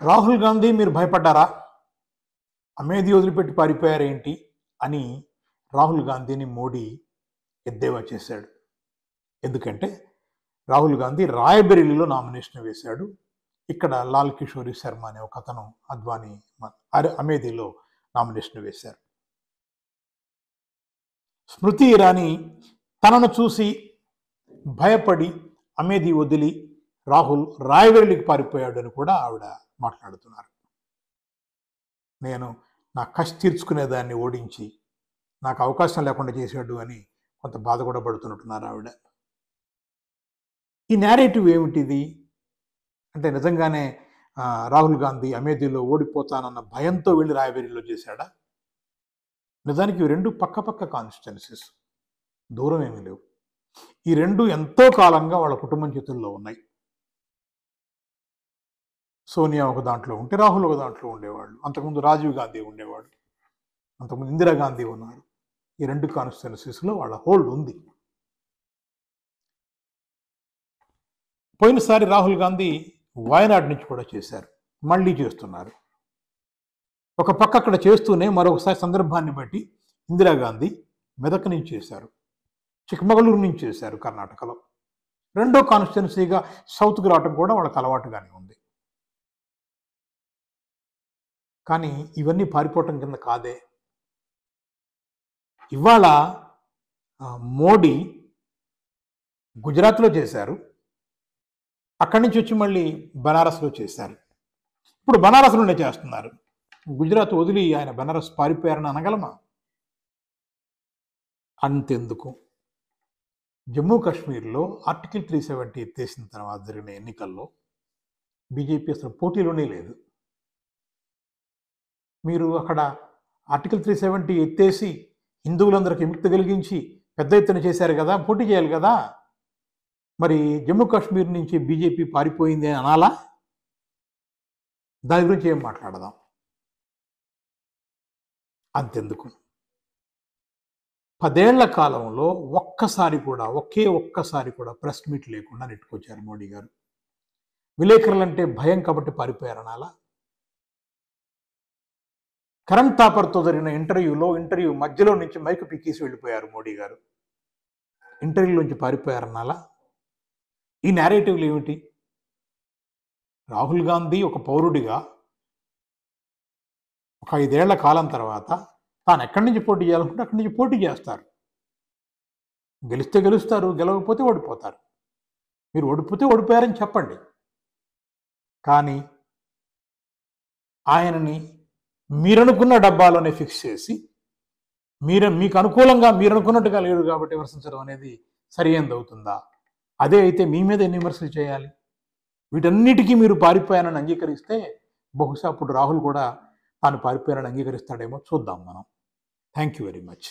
రాహుల్ గాంధీ మీరు భయపడ్డారా? అమేథీ వదిలిపెట్టి పారిపోయారేంటి అని రాహుల్ గాంధీని మోడీ ఎద్దేవా చేశాడు. ఎందుకంటే రాహుల్ గాంధీ రాయ్‌బరేలీలో నామినేషన్ వేశాడు. ఇక్కడ లాల్ కిషోర్ శర్మ అనే ఒక అతను అమేథీలో నామినేషన్ వేశారు. స్మృతి ఇరానీ తనను చూసి భయపడి అమేథీ వదిలి రాహుల్ రాయ్‌బరేలీకి పారిపోయాడు అని కూడా ఆవిడ మాట్లాడుతున్నారు. నేను నా కసి తీర్చుకునేదాన్ని ఓడించి నాకు అవకాశం లేకుండా చేశాడు అని కొంత బాధ కూడా పడుతున్నట్టున్నారు ఆవిడ. ఈ నేరేటివ్ ఏమిటిది అంటే నిజంగానే రాహుల్ గాంధీ అమేథీలో ఓడిపోతానన్న భయంతో వెళ్ళి రాయ్‌బరేలీలో చేశాడా? నిజానికి ఇవి రెండు పక్క కాన్స్టిట్యున్సీస్, దూరం ఏమీ లేవు. ఈ రెండు ఎంతో కాలంగా వాళ్ళ కుటుంబం చేతుల్లో ఉన్నాయి. సోనియా ఒక దాంట్లో ఉంటే రాహుల్ ఒక దాంట్లో ఉండేవాళ్ళు. అంతకుముందు రాజీవ్ గాంధీ ఉండేవాడు, అంతకుముందు ఇందిరాగాంధీ ఉన్నారు. ఈ రెండు కాన్స్టిట్యున్సీస్లో వాళ్ళ హోల్డ్ ఉంది. పోయినసారి రాహుల్ గాంధీ వాయనాడ్ నుంచి కూడా చేశారు, మళ్ళీ చేస్తున్నారు. ఒక పక్క అక్కడ చేస్తూనే మరొకసారి సందర్భాన్ని బట్టి ఇందిరాగాంధీ మెదక్ నుంచి చేశారు, చిక్మగళూరు నుంచి చేశారు కర్ణాటకలో. రెండో కాన్స్టిట్యున్సీగా సౌత్కి రావటం కూడా వాళ్ళకి అలవాటుగానే ఉంది. కానీ ఇవన్నీ పారిపోవటం కింద కాదే. ఇవాళ మోడీ గుజరాత్లో చేశారు, అక్కడి నుంచి వచ్చి మళ్ళీ బనారస్లో చేశారు, ఇప్పుడు బనారస్లోనే చేస్తున్నారు. గుజరాత్ వదిలి ఆయన బనారస్ పారిపోయారని అనగలమా? అంతెందుకు, జమ్మూ కాశ్మీర్లో ఆర్టికల్ 370 ఎత్తేసిన తర్వాత జరిగిన ఎన్నికల్లో బీజేపీ అసలు పోటీలోనే లేదు. మీరు అక్కడ ఆర్టికల్ 370 ఎత్తేసి హిందువులందరికీ విముక్తి కలిగించి పెద్ద ఎత్తున చేశారు కదా, పోటీ చేయాలి కదా. మరి జమ్మూ కాశ్మీర్ నుంచి బీజేపీ పారిపోయింది అని అనాలా? దాని గురించి ఏం మాట్లాడదాం. అంతెందుకు, 10 ఏళ్ల కాలంలో ఒకే ఒక్కసారి కూడా ప్రెస్ మీట్ లేకుండా నెట్టుకొచ్చారు మోడీ గారు. విలేకరులంటే భయం కాబట్టి పారిపోయారనాలా? కరణ్ థాపర్తో జరిగిన ఇంటర్వ్యూ మధ్యలో నుంచి మైకు పిక్కేసి వెళ్ళిపోయారు మోడీ గారు. ఇంటర్వ్యూ నుంచి పారిపోయారన్నాలా? ఈ నేరేటివ్లు ఏమిటి? రాహుల్ గాంధీ ఒక పౌరుడిగా ఒక 5 ఏళ్ల కాలం తర్వాత తాను ఎక్కడి నుంచి పోటీ చేయాలనుకుంటే అక్కడి నుంచి పోటీ చేస్తారు. గెలిస్తే గెలుస్తారు, గెలవకపోతే ఓడిపోతారు. మీరు ఓడిపోతే ఓడిపోయారని చెప్పండి. కానీ ఆయనని మీరనుకున్న డబ్బాలోనే ఫిక్స్ చేసి మీకు అనుకూలంగా మీరు అనుకున్నట్టుగా లేడు కాబట్టి విమర్శించడం అనేది సరైనది అవుతుందా? అదే అయితే మీ మీద ఎన్ని విమర్శలు చేయాలి? వీటన్నిటికీ మీరు పారిపోయానని అంగీకరిస్తే బహుశా అప్పుడు రాహుల్ కూడా తాను పారిపోయానని అంగీకరిస్తాడేమో, చూద్దాం మనం. Thank you very much.